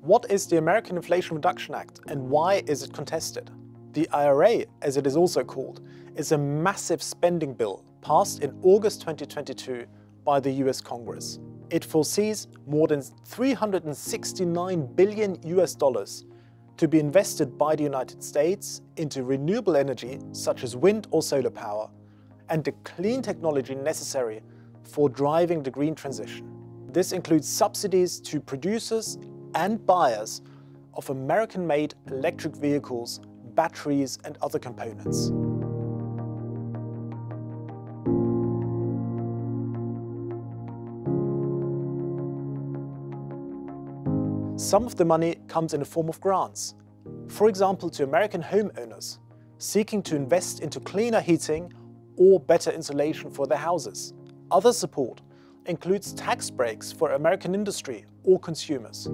What is the American Inflation Reduction Act and why is it contested? The IRA, as it is also called, is a massive spending bill passed in August 2022 by the US Congress. It foresees more than $369 billion to be invested by the United States into renewable energy such as wind or solar power and the clean technology necessary for driving the green transition. This includes subsidies to producers and buyers of American-made electric vehicles, batteries and other components. Some of the money comes in the form of grants, for example to American homeowners seeking to invest into cleaner heating or better insulation for their houses. Other support includes tax breaks for American industry or consumers.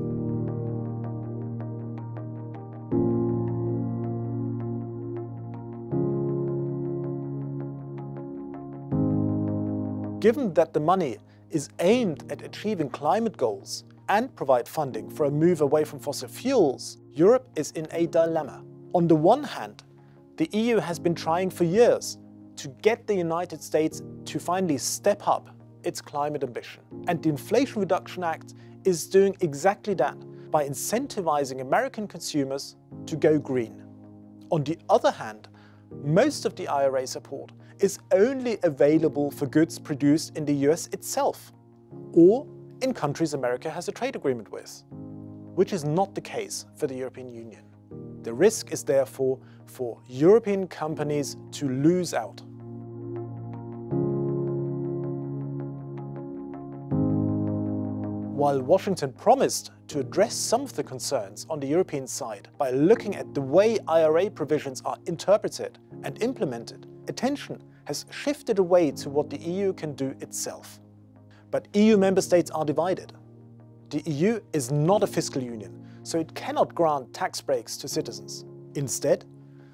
Given that the money is aimed at achieving climate goals and provide funding for a move away from fossil fuels, Europe is in a dilemma. On the one hand, the EU has been trying for years to get the United States to finally step up its climate ambition. And the Inflation Reduction Act is doing exactly that by incentivizing American consumers to go green. On the other hand, most of the IRA support is only available for goods produced in the US itself, or in countries America has a trade agreement with, which is not the case for the European Union. The risk is therefore for European companies to lose out. While Washington promised to address some of the concerns on the European side by looking at the way IRA provisions are interpreted and implemented, attention has shifted away to what the EU can do itself. But EU member states are divided. The EU is not a fiscal union, so it cannot grant tax breaks to citizens. Instead,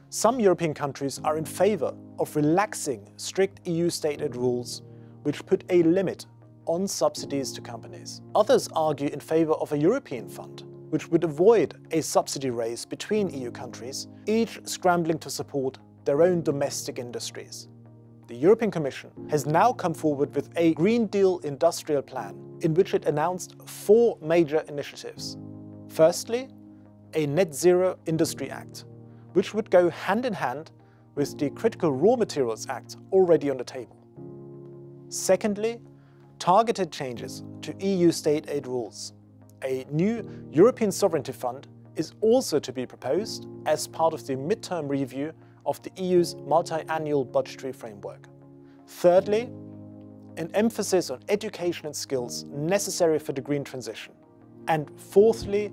some European countries are in favour of relaxing strict EU state aid rules, which put a limit on subsidies to companies. Others argue in favour of a European fund, which would avoid a subsidy race between EU countries, each scrambling to support their own domestic industries. The European Commission has now come forward with a Green Deal industrial plan in which it announced 4 major initiatives. Firstly, a Net Zero Industry Act, which would go hand in hand with the Critical Raw Materials Act already on the table. Secondly, targeted changes to EU state aid rules. A new European Sovereignty Fund is also to be proposed as part of the midterm review of the EU's multi-annual budgetary framework. Thirdly, an emphasis on education and skills necessary for the green transition. And fourthly,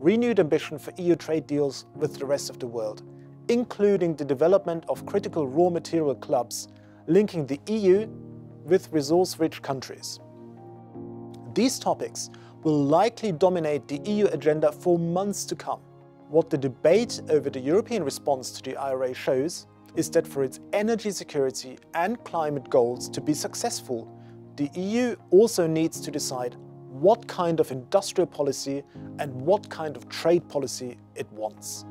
renewed ambition for EU trade deals with the rest of the world, including the development of critical raw material clubs linking the EU with resource-rich countries. These topics will likely dominate the EU agenda for months to come. What the debate over the European response to the IRA shows is that for its energy security and climate goals to be successful, the EU also needs to decide what kind of industrial policy and what kind of trade policy it wants.